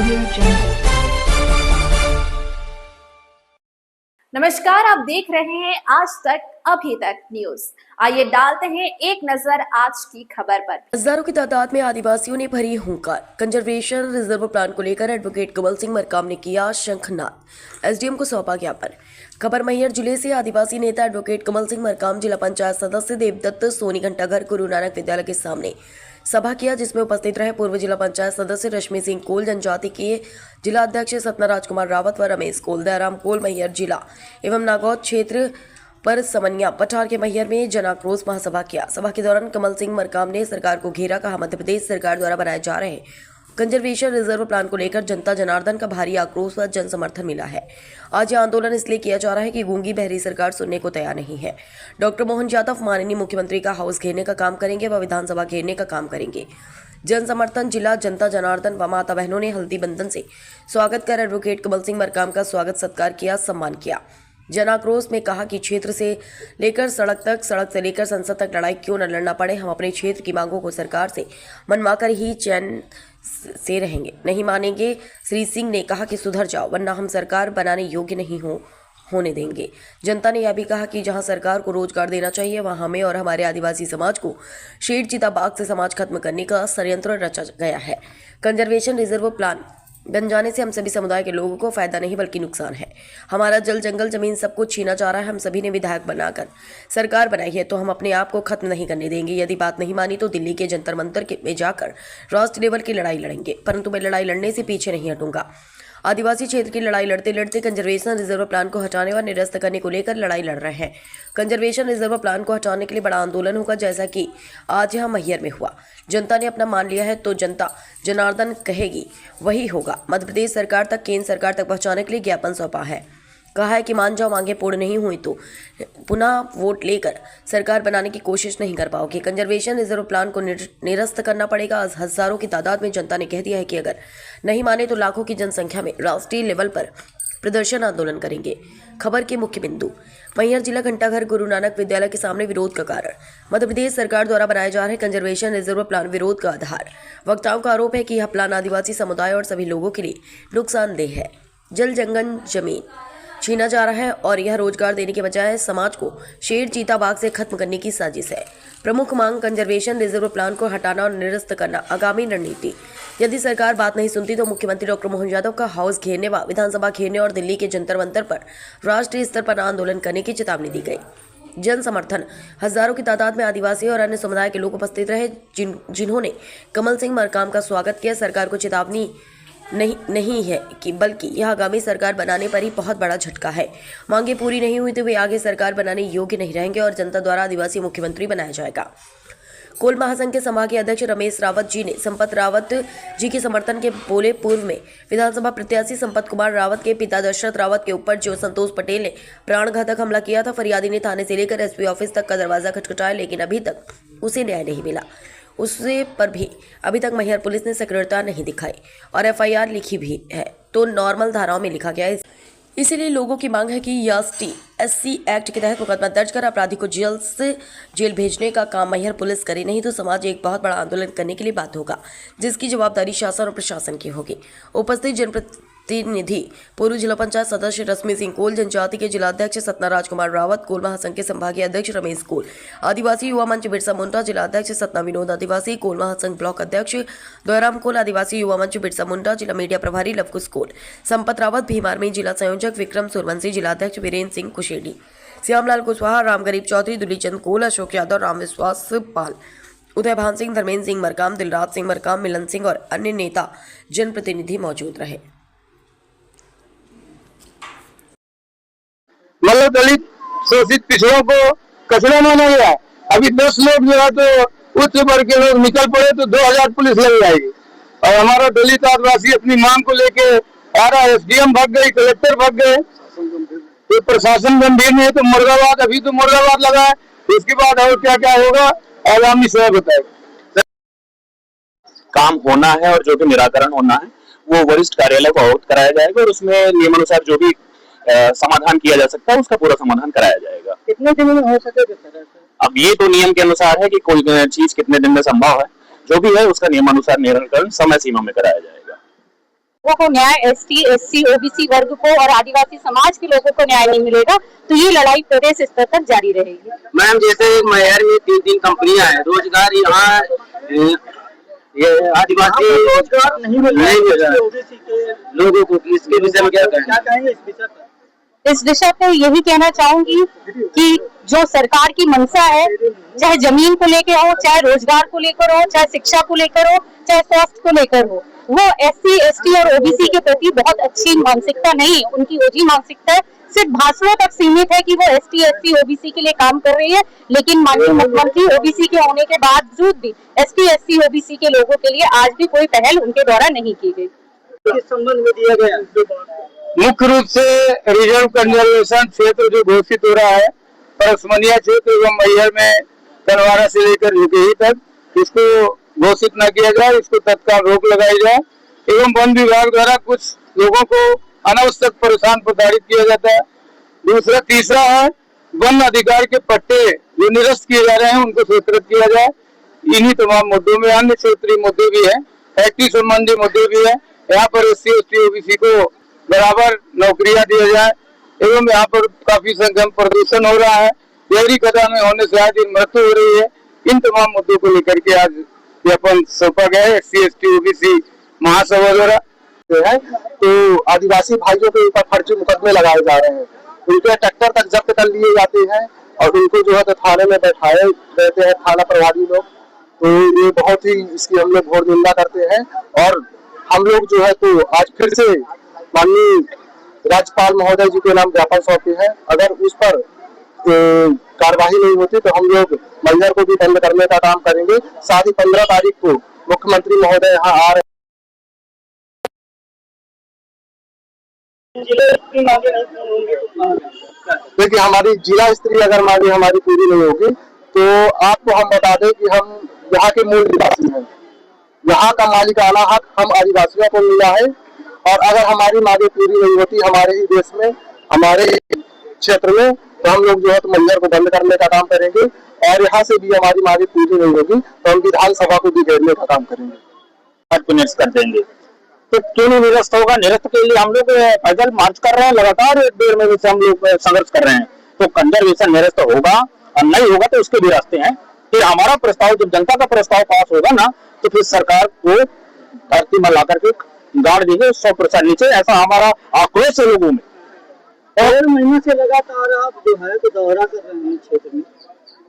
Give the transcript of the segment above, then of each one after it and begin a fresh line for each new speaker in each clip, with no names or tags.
Audio Jungle।
नमस्कार, आप देख रहे हैं आज तक अभी तक न्यूज। आइए डालते हैं एक नजर आज की खबर पर।
हजारों की तादाद में आदिवासियों ने भरी हुंकार। कंजर्वेशन रिजर्व प्लान को लेकर एडवोकेट कमल सिंह मरकाम ने किया शंखनाद। एसडीएम को सौंपा ज्ञापन। खबर मैहर जिले से आदिवासी नेता एडवोकेट कमल सिंह मरकाम जिला पंचायत सदस्य देवदत्त सोनी घंटाघर गुरु नानक विद्यालय के सामने सभा किया, जिसमें उपस्थित रहे पूर्व जिला पंचायत सदस्य रश्मि सिंह कोल, जनजाति के जिला अध्यक्ष सतना राजकुमार रावत व रमेश कोल, दयाराम कोल मैहर जिला एवं नागौद क्षेत्र पर समन्या पठार के मैहर में जन आक्रोश महासभा किया। सभा के दौरान कमल सिंह मरकाम ने सरकार को घेरा, कहा मध्य प्रदेश सरकार द्वारा बनाए जा रहे कंजर्वेशन रिजर्व प्लान को लेकर जनता जनार्दन का भारी आक्रोश व जन समर्थन मिला है। आज यह आंदोलन इसलिए किया जा रहा है कि गूंगी बहरी सरकार सुनने को तैयार नहीं है। डॉक्टर मोहन यादव माननीय मुख्यमंत्री का हाउस घेरने का काम करेंगे व विधानसभा घेरने का काम करेंगे। जन समर्थन जिला जनता जनार्दन व माता बहनों ने हल्दी बंधन से स्वागत कर एडवोकेट कमल सिंह मरकाम का स्वागत सत्कार किया, सम्मान किया। जन आक्रोश में कहा कि क्षेत्र से लेकर सड़क तक, सड़क से लेकर संसद तक लड़ाई क्यों न लड़ना पड़े, हम अपने क्षेत्र की मांगों को सरकार से मनवाकर ही चैन से रहेंगे, नहीं मानेंगे। श्री सिंह ने कहा कि सुधर जाओ वरना हम सरकार बनाने योग्य नहीं होने देंगे। जनता ने यह भी कहा कि जहां सरकार को रोजगार देना चाहिए वहां हमें और हमारे आदिवासी समाज को शेर चीता बाग से समाज खत्म करने का षड्यंत्र रचा गया है। कंजर्वेशन रिजर्व प्लान बन जाने से हम सभी समुदाय के लोगों को फायदा नहीं बल्कि नुकसान है। हमारा जल जंगल जमीन सब कुछ छीना जा रहा है। हम सभी ने विधायक बनाकर सरकार बनाई है तो हम अपने आप को खत्म नहीं करने देंगे। यदि बात नहीं मानी तो दिल्ली के जंतर मंतर में जाकर राष्ट्रीय लेवल की लड़ाई लड़ेंगे, परंतु मैं लड़ाई लड़ने से पीछे नहीं हटूंगा। आदिवासी क्षेत्र की लड़ाई लड़ते लड़ते कंजर्वेशन रिजर्व प्लान को हटाने व निरस्त करने को लेकर लड़ाई लड़ रहे हैं। कंजर्वेशन रिजर्व प्लान को हटाने के लिए बड़ा आंदोलन होगा, जैसा कि आज यहां मैहर में हुआ। जनता ने अपना मान लिया है तो जनता जनार्दन कहेगी वही होगा। मध्य प्रदेश सरकार तक, केंद्र सरकार तक पहुंचाने के लिए ज्ञापन सौंपा है। कहा है कि मान जाओ मांगे पूर्ण नहीं हुई तो पुनः वोट लेकर सरकार बनाने की कोशिश नहीं कर पाओगे। कंजर्वेशन रिजर्व प्लान को निरस्त करना पड़ेगा। हजारों की तादाद में जनता ने कह दिया है कि अगर नहीं माने तो लाखों की जनसंख्या में राष्ट्रीय लेवल पर प्रदर्शन आंदोलन करेंगे। खबर के मुख्य बिंदु। मैहर जिला घंटाघर गुरु नानक विद्यालय के सामने विरोध का कारण। मध्य प्रदेश सरकार द्वारा बनाए जा रहे कंजर्वेशन रिजर्व प्लान विरोध का आधार। वक्ताओं का आरोप है कि यह प्लान आदिवासी समुदाय और सभी लोगों के लिए नुकसानदेह है। जल जंगल जमीन छीना जा रहा है और यह रोजगार देने के बजाय समाज को शेर चीता बाग से खत्म करने की साजिश है। प्रमुख मांग कंजर्वेशन रिजर्व प्लान को हटाना और निरस्त करना। आगामी रणनीति। यदि सरकार बात नहीं सुनती तो मुख्यमंत्री डॉक्टर मोहन यादव का हाउस घेरने व विधानसभा घेरने और दिल्ली के जंतर मंतर पर राष्ट्रीय स्तर पर आंदोलन करने की चेतावनी दी गई। जन समर्थन। हजारों की तादाद में आदिवासी और अन्य समुदाय के लोग उपस्थित रहे, जिन्होंने कमल सिंह मरकाम का स्वागत किया। सरकार को चेतावनी नहीं है कि बल्कि यह आगामी सरकार बनाने पर ही बहुत बड़ा झटका है। मांगे पूरी नहीं हुई तो वे आगे सरकार बनाने योग्य नहीं रहेंगे और जनता द्वारा आदिवासी मुख्यमंत्री बनाया जाएगा। कोल महासंघ के संभागीय अध्यक्ष रमेश रावत जी ने संपत रावत जी के समर्थन के बोले। पूर्व में विधानसभा प्रत्याशी संपत कुमार रावत के पिता दशरथ रावत के ऊपर जो संतोष पटेल ने प्राणघातक हमला किया था, फरियादी ने थाने से लेकर एसपी ऑफिस तक का दरवाजा खटखटाया, लेकिन अभी तक उसे न्याय नहीं मिला। उससे पर भी अभी तक मैहर पुलिस ने सक्रियता नहीं दिखाई और एफआईआर लिखी भी है तो नॉर्मल धाराओं में लिखा गया है। इसीलिए लोगों की मांग है कि एससी एक्ट के तहत मुकदमा दर्ज कर अपराधी को जेल भेजने का काम मैहर पुलिस करे, नहीं तो समाज एक बहुत बड़ा आंदोलन करने के लिए बाध्य होगा, जिसकी जवाबदारी शासन और प्रशासन की होगी। उपस्थित जनप्रतिनिधि पूर्व जिला पंचायत सदस्य रश्मि सिंह कोल, जनजाति के जिला अध्यक्ष सतना राजकुमार रावत, कोल महासंघ के संभागीय अध्यक्ष रमेश कोल, आदिवासी युवा मंच बिरसा मुंडा, जिला अध्यक्ष सतना विनोद आदिवासी, कोल महासंघ ब्लॉक अध्यक्ष दयाराम कोल, आदिवासी युवा मंच बिरसा मुंडा, जिला मीडिया प्रभारी लवकुश कोल, संपत रावत भीमारमी, जिला संयोजक विक्रम सूर्यवंशी, जिला अध्यक्ष वीरेंद्र सिंह कुशेडी, श्यामलाल कुशवाहा, राम गरीब चौधरी, दुलीचंद कोल, अशोक यादव, राम विश्वास पाल, उदय भान सिंह, धर्मेंद्र सिंह मरकाम, दिलराज सिंह मरकाम, मिलन सिंह और अन्य नेता जनप्रतिनिधि मौजूद रहे।
मतलब दलित शोषित पिछड़ों को कचरा माना गया। अभी 10 लोग जो है तो उच्च वर्ग के लोग निकल पड़े तो 2000 पुलिस लग जाएगी। और हमारा दलित आदिवासी अपनी मांग को लेके आ रहा है। एसडीएम भाग गई, कलेक्टर भाग गए, तो प्रशासन गंभीर नहीं है। तो मुर्दाबाद, अभी तो मुर्दाबाद लगा है, इसके बाद और क्या क्या होगा आगामी समय बताएगा।
काम होना है और जो भी निराकरण होना है वो वरिष्ठ कार्यालय को अवगत कराया जाएगा और उसमें नियमानुसार जो भी समाधान किया जा सकता है उसका पूरा समाधान कराया जाएगा।
कितने दिन में हो सके?
अब ये तो नियम के अनुसार है कि कोई चीज कितने दिन में संभव है, जो भी है उसका नियमानुसार निराकरण समय सीमा में कराया जाएगा।
लोगों को न्याय, एसटी, एससी, ओबीसी वर्ग को और आदिवासी समाज के लोगों को न्याय नहीं मिलेगा तो ये लड़ाई प्रदेश स्तर तक जारी रहेगी।
मैम, जैसे मैहर में 3 कंपनियां हैं, रोजगार यहाँ ये आदिवासी रोजगार नहीं मिल रहा ओबीसी के लोगों को, इसके विषय में क्या कहेंगे?
इस विषय पे यही कहना चाहूंगी कि जो सरकार की मंशा है, चाहे जमीन को लेकर हो, चाहे रोजगार को लेकर हो, चाहे शिक्षा को लेकर हो, चाहे स्वास्थ्य को लेकर हो, वो एससी, एसटी और ओबीसी के प्रति बहुत अच्छी मानसिकता नहीं, उनकी ओझी मानसिकता है। सिर्फ भाषणों तक सीमित है कि वो एसटी, एससी, ओबीसी के लिए काम कर रही है, लेकिन माननीय मुख्यमंत्री ओबीसी के होने के बावजूद भी एसटी, एससी, ओबीसी के लोगों के लिए आज भी कोई पहल उनके द्वारा नहीं की गई।
इस संबंध में दिया गया मुख्य रूप से रिजर्व कंजर्वेशन क्षेत्र जो घोषित हो रहा है, परसमनिया क्षेत्र एवं मैहर में कनवारा से लेकर झुकेही तक, इसको घोषित न किया जाए, इसको तत्काल रोक लगाई जाए। एवं वन विभाग द्वारा कुछ लोगों को अनावश्यक परेशान प्रताड़ित किया जाता है। तीसरा है वन अधिकार के पट्टे जो निरस्त किए जा रहे हैं, उनको स्वीकृत किया जाए। इन्हीं तमाम मुद्दों में अन्य क्षेत्रीय मुद्दे भी है, फैक्ट्री संबंधी मुद्दे भी है। यहाँ पर एससी, एसटी, ओबीसी को बराबर नौकरियां दिया जाए। एवं यहाँ पर काफी संख्या में प्रदूषण हो रहा है, जहरी खदान में होने से आज मृत्यु हो रही है। इन तमाम मुद्दों को लेकर के आज ज्ञापन सौंपा गया है एससी, एसटी, ओबीसी महासभा द्वारा।
है तो आदिवासी भाइयों के ऊपर फर्जी मुकदमे लगाए जा रहे हैं, उनके ट्रैक्टर तक जब्त कर लिए जाते हैं और उनको जो है तो थाने में बैठाए रहते हैं थाना प्रभारी लोग। तो ये बहुत ही इसकी हम लोग घोर निंदा करते हैं और हम लोग जो है तो आज फिर से माननीय राज्यपाल महोदय जी के नाम ज्ञापन सौंपे हैं। अगर उस पर कार्यवाही नहीं होती तो हम लोग मैहर को भी बंद करने का काम करेंगे। साथ ही 15 तारीख को मुख्यमंत्री महोदय यहाँ आ रहे देखिए, हमारी जिला स्तरीय अगर मांगे हमारी पूरी नहीं होगी तो आपको हम बता दें कि हम यहाँ के मूल निवासी हैं, यहाँ का मालिकाना हक हम आदिवासियों को मिला है और अगर हमारी मांगे पूरी नहीं होती हमारे ही देश में, हमारे क्षेत्र में, तो हम लोग जो है तो मैहर को बंद करने का काम करेंगे और यहाँ से भी हमारी मांगे पूरी नहीं होगी तो हम विधानसभा को भी घेरने का काम करेंगे,
निरस्त कर देंगे। तो क्यों नहीं निरस्त होगा? निरस्त के लिए हम लोग पैदल मार्च कर रहे हैं, लगातार 1-1.5 महीने से हम लोग संघर्ष कर रहे हैं। तो कंजर्वेशन निरस्त होगा और नहीं होगा तो उसके भी रास्ते हैं। फिर हमारा प्रस्ताव, जब जनता का प्रस्ताव पास होगा ना, तो फिर सरकार को धरती में ला करके गाड़ देंगे 100% नीचे। ऐसा हमारा आक्रोश है लोगों में।
1.5 महीने से लगातार आप जो है तो दौरा कर रहे हैं क्षेत्र में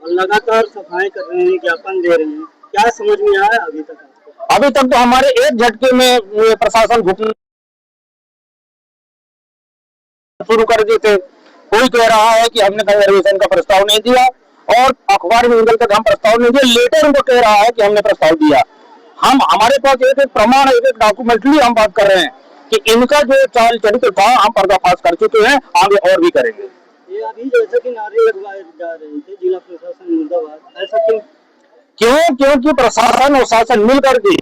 और लगातार सफाई कर रहे हैं, ज्ञापन दे रहे हैं, क्या समझ में आया अभी तक?
अभी तक तो हमारे एक झटके में प्रशासन घुटना शुरू कर दिए थे। कोई कह रहा है कि हमने कंजर्वेशन का प्रस्ताव नहीं दिया और अखबार में निकल कर हम प्रस्ताव नहीं दिया, लेटर उनको कह रहा है कि हमने प्रस्ताव दिया। हम हमारे पास एक प्रमाण, एक डॉक्यूमेंटली हम बात कर रहे हैं कि इनका जो चाल चरित्र था हम पर्दाफाश कर चुके हैं, आगे और भी करेंगे।
ये अभी जैसे कि नारे लगवाए जा रहे थे जिला प्रशासन मुर्दाबाद, ऐसा क्यों?
क्योंकि प्रशासन और शासन मिलकर के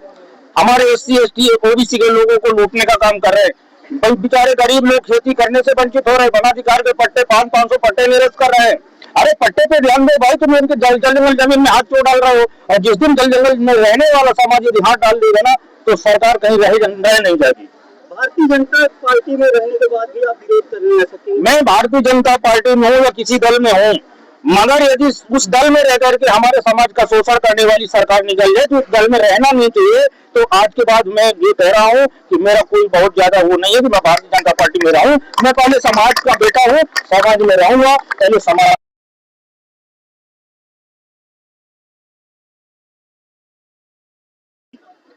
हमारे एससी, एसटी, ओबीसी के लोगों को लूटने का काम कर रहे हैं। बेचारे गरीब लोग खेती करने से वंचित हो रहे हैं, वनाधिकार के पट्टे 500-500 पट्टे निरस्त कर रहे हैं। अरे पट्टे पे ध्यान दो भाई, तुम इनके जंगल जमीन में हाथ क्यों डाल रहे हो? और जिस दिन जंगल में रहने वाला समाज यदि हाथ डाल देगा ना तो सरकार कहीं रह नहीं जाएगी।
भारतीय जनता पार्टी में रहने के बाद भी आप विरोध कर रहे हैं?
मैं भारतीय जनता पार्टी में हूँ या किसी दल में हूँ, मगर यदि उस दल में रह करके हमारे समाज का शोषण करने वाली सरकार निकल जाए तो उस दल में रहना नहीं चाहिए। तो आज के बाद मैं ये कह रहा हूँ कि मेरा कोई बहुत ज्यादा वो नहीं है कि मैं भारतीय जनता पार्टी में रहूं। मैं पहले समाज का बेटा हूँ, समाज में रहूंगा, पहले समाज।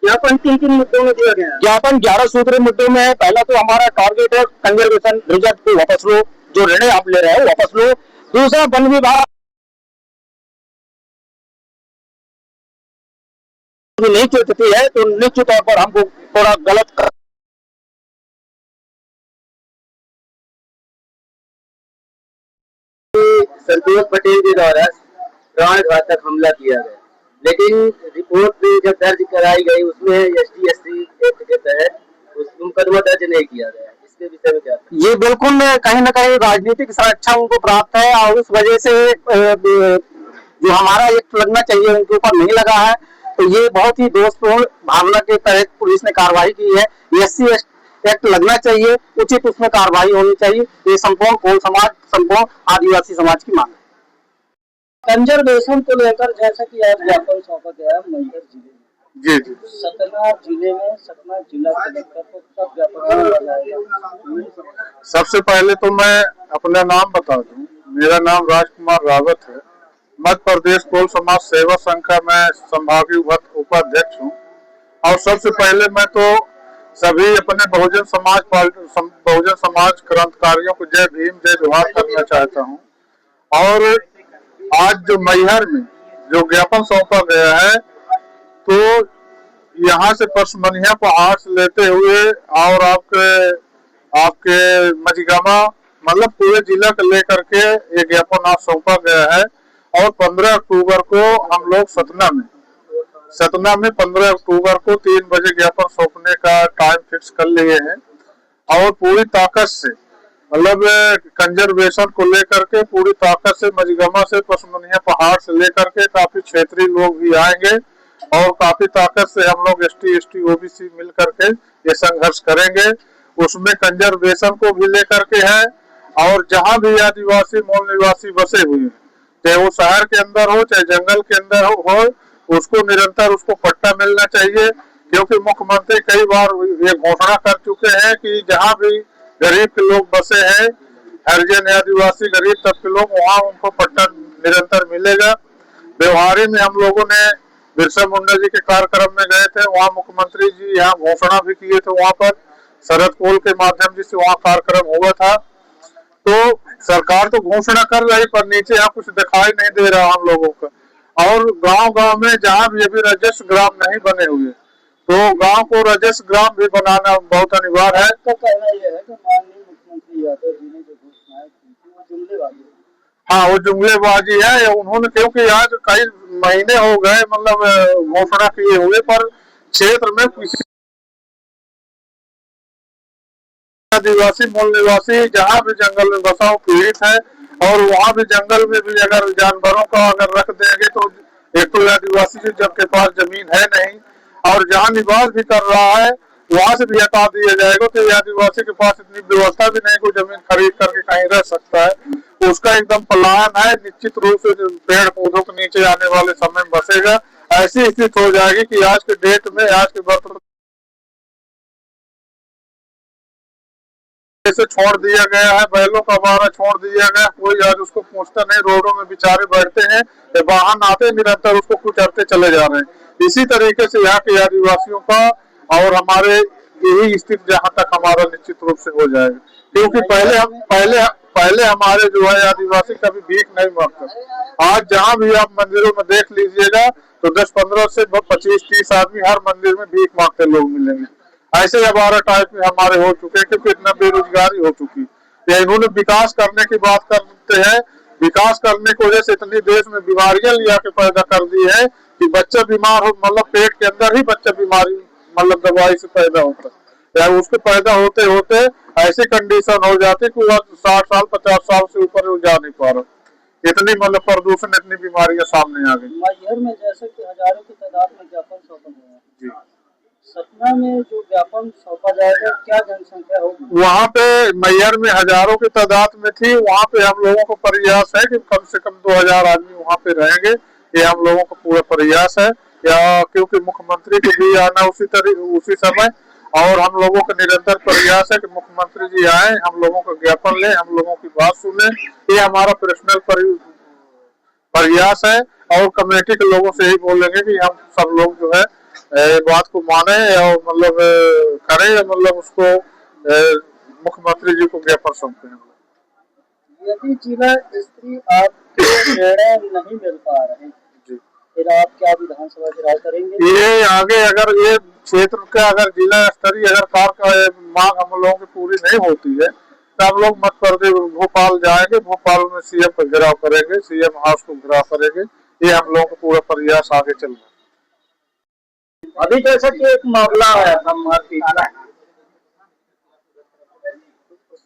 ज्ञापन 3 मुद्दों में दिया गया।
ज्ञापन 11 सूत्री मुद्दों में है। पहला तो हमारा टारगेट है कंजर्वेशन रिजर्व को वापस लो, जो निर्णय आप ले रहे हो वापस लो। दूसरा, वन विभाग नहीं चुकती है तो निश्चित तौर पर हमको थोड़ा गलत
संतोष पटेल के द्वारा प्राणघातक हमला किया गया, लेकिन रिपोर्ट में जब दर्ज कराई गई उसमें एसटी, एससी एक्ट के तहत उस मुकदमा दर्ज नहीं किया गया। इसके विषय में क्या?
ये बिल्कुल कहीं न कहीं राजनीतिक सुरक्षा उनको प्राप्त है और उस वजह से जो हमारा एक्ट लगना चाहिए उनके ऊपर नहीं लगा है। तो ये बहुत ही दोषपूर्ण भावना के तहत पुलिस ने कार्रवाई की है। एससी
एक्ट लगना चाहिए, उचित उसमें कार्रवाई होनी चाहिए। ये संपूर्ण कोल समाज, संपूर्ण आदिवासी समाज की मांग है। कंजर्वेशन को लेकर जैसा कि आज ज्ञापन सौंपा गया मैहर जिले में,
जी जी।
सतना जिले में सतना जिला कलेक्टर को कब ज्ञापन सौंपा जाएगा?
सबसे पहले तो मैं अपना नाम बता दूं, मेरा नाम राजकुमार रावत है। मध्य प्रदेश कोल समाज सेवा संघ का मैं संभागीय उपाध्यक्ष हूँ। और सबसे पहले मैं तो सभी अपने बहुजन समाज क्रांतिकारियों को जय भीम जय जोहार करना चाहता हूँ। और आज जो मैहर में जो ज्ञापन सौंपा गया है, तो यहाँ से पशमनिया पहाड़ से लेते हुए और आपके मझगामा, मतलब पूरे जिला को लेकर के ये ज्ञापन आज सौंपा गया है। और 15 अक्टूबर को हम लोग सतना में 15 अक्टूबर को 3 बजे ज्ञापन सौंपने का टाइम फिक्स कर लिए हैं। और पूरी ताकत से, मतलब कंजर्वेशन को लेकर के पूरी ताकत से मझगामा से पशमनिया पहाड़ से लेकर के काफी क्षेत्रीय लोग भी आएंगे और काफी ताकत से हम लोग ST OBC मिल करके ये संघर्ष करेंगे। उसमें कंजर्वेशन को भी लेकर के है। और जहां भी आदिवासी मूल निवासी बसे हुए हैं, चाहे वो शहर के अंदर हो चाहे जंगल के अंदर हो, उसको निरंतर उसको पट्टा मिलना चाहिए। क्योंकि मुख्यमंत्री कई बार ये घोषणा कर चुके हैं कि जहां भी गरीब के लोग बसे हैं, हरिजन आदिवासी गरीब तबके लोग, वहाँ उनको पट्टा निरंतर मिलेगा। व्यवहारी में हम लोगों ने बिरसा मुंडा जी के कार्यक्रम में गए थे, वहाँ मुख्यमंत्री जी यहाँ घोषणा भी किए थे, वहाँ पर शरद कोल के माध्यम से वहाँ कार्यक्रम हुआ था। तो सरकार तो घोषणा कर रही, पर नीचे यहाँ कुछ दिखाई नहीं दे रहा हम लोगों का। और गांव में जहाँ भी अभी राजस्व ग्राम नहीं बने हुए, तो गांव को राजस्व ग्राम भी बनाना बहुत अनिवार्य है।
तो कहना यह है कि माननीय मुख्यमंत्री यादव जी ने जो घोषणाएं की थी वो जुमलेबाजी है।
हाँ, वो जुमलेबाजी है। उन्होंने, क्योंकि आज कई महीने हो गए मतलब घोषणा किए हुए, पर क्षेत्र में किसी आदिवासी मूल निवासी जहाँ भी जंगल में बसा हो पीड़ित है। और वहाँ भी जंगल में भी अगर जानवरों का अगर रख देंगे तो एक तो आदिवासी के पास जमीन है नहीं, और जहाँ निवास भी कर रहा है वहाँ से भी हटा दिया जाएगा, तो आदिवासी के पास इतनी व्यवस्था भी नहीं कोई जमीन खरीद करके कहीं रह सकता है। उसका एकदम पलायन है, निश्चित रूप से पेड़ पौधों के नीचे आने वाले समय में बसेगा। ऐसी स्थिति हो जाएगी कि आज के डेट में, आज के वर्तमान से छोड़ दिया गया है, बैलों का बारा छोड़ दिया गया, कोई आज उसको पूछता नहीं। रोडों में बेचारे बैठते हैं, वाहन आते निरंतर उसको कुचलते चले जा रहे हैं। इसी तरीके से यहाँ के आदिवासियों का और हमारे यही स्थिति जहाँ तक हमारा निश्चित रूप से हो जाएगा। क्योंकि पहले हमारे जो है आदिवासी कभी भीख नहीं मांगते। आज जहाँ भी आप मंदिरों में देख लीजिएगा तो 10-15 से 25-30 आदमी हर मंदिर में भीख मांगते लोग मिलेंगे। ऐसे हमारा टाइप में हमारे हो चुके हैं, क्योंकि इतना बेरोजगारी हो चुकी है। इन्होंने विकास करने की बात करते हैं, विकास करने की वजह से इतनी देश में बीमारियां लिया के पैदा कर दी है कि बच्चा बीमार हो, मतलब पेट के अंदर ही बच्चा बीमारी मतलब दवाई से पैदा होता है, या उसके पैदा होते होते ऐसी कंडीशन हो जाती कि वो 60 साल 50 साल से ऊपर वो जा नहीं पा रहा। इतनी मतलब प्रदूषण, इतनी बीमारियां सामने आ गई।
मैहर में जैसे कि हजारों की तादाद में ज्ञापन सौंपा गया जी, सतना में जो ज्ञापन सौंपा जाएगा क्या जनसंख्या होगी?
वहाँ पे मैहर में हजारों की तादाद में थी, वहाँ पे हम लोगों को प्रयास है कि कम से कम 2000 आदमी वहाँ पे रहेंगे। ये हम लोगों का पूरा प्रयास है, या क्योंकि मुख्यमंत्री को भी आना उसी समय, और हम लोगों का निरंतर प्रयास है कि मुख्यमंत्री जी आए, हम लोगों का ज्ञापन लें, हम लोगों की बात सुने। ये हमारा पर्सनल प्रयास है। और कमेटी के लोगों से यही बोलेंगे कि हम सब लोग जो है बात को माने और मतलब करें, मतलब उसको मुख्यमंत्री जी को ज्ञापन सौंपे हैं।
यदि जिला स्त्री आपको निर्णय नहीं मिल पा रहे जी, फिर आप क्या विधानसभा चुनाव करेंगे?
ये आगे अगर ये क्षेत्र का अगर जिला स्तरीय अगर कार्य मांग हम लोगों की पूरी नहीं होती है तो हम लोग मध्य प्रदेश भोपाल जाएंगे, भोपाल में CM पर घेराव करेंगे, CM हाउस को घेराव करेंगे। ये हम लोगों का पूरा प्रयास आगे चल रहा है।
अभी जैसा कि एक मामला है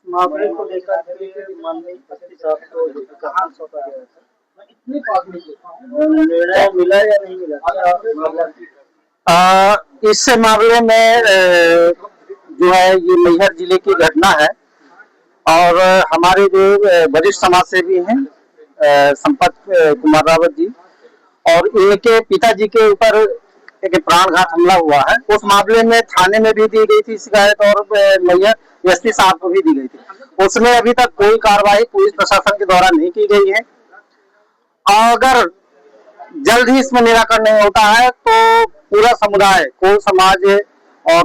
मामले को लेकर माननीय एसपी साहब को कहाँ सौंपा गया है, इतनी निर्णय मिला या नहीं मिला? इस मामले में जो है ये मैहर जिले की घटना है और हमारे जो वरिष्ठ समाज सेवी हैं संपत कुमार रावत जी और इनके पिताजी के ऊपर एक प्राणघात हमला हुआ है। उस मामले में थाने में भी दी गई थी शिकायत और मैहर एसपी साहब को भी दी गई थी। उसमें अभी तक कोई कार्रवाई पुलिस प्रशासन के द्वारा नहीं की गई है। अगर जल्द ही इसमें निराकरण नहीं होता है तो पूरा समुदाय कोल समाज और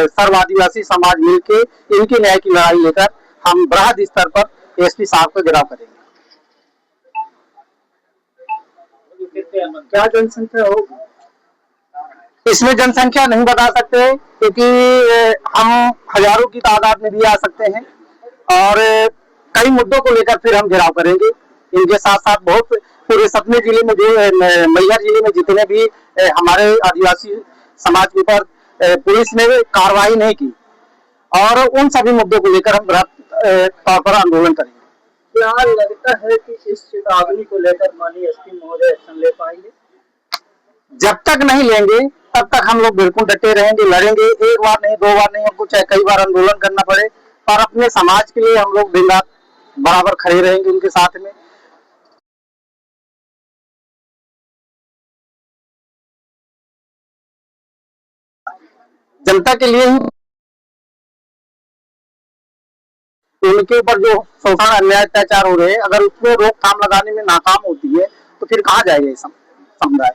सर्व आदिवासी समाज मिलकर इनकी न्याय की लड़ाई लेकर हम बृहद स्तर पर एसपी साहब को गिरफ्तार करेंगे। क्या जनसंख्या होगी इसमें? जनसंख्या नहीं बता सकते क्योंकि हम हजारों की तादाद में भी आ सकते हैं और कई मुद्दों को लेकर फिर हम घेराव करेंगे। इनके साथ साथ बहुत पूरे सपने जिले में जो मैहर जिले में जितने भी हमारे आदिवासी समाज के ऊपर पुलिस ने कार्रवाई नहीं की और उन सभी मुद्दों को लेकर हम बृहद तौर पर आंदोलन करेंगे। क्या लगता है कि इस चेतावनी को लेकर माननीय एसपी महोदय एक्शन ले पाएंगे? जब तक नहीं लेंगे तब तक हम लोग बिल्कुल डटे रहेंगे, लड़ेंगे। एक बार नहीं, दो बार नहीं, हमको चाहे कई बार आंदोलन करना पड़े पर अपने समाज के लिए हम लोग दिन रात बराबर खड़े रहेंगे उनके साथ में। जनता के लिए ही उनके ऊपर जो शोषण अन्याय अत्याचार हो रहे हैं, अगर उसमें रोकथाम लगाने में नाकाम होती है तो फिर कहाँ जाएगा ये समुदाय।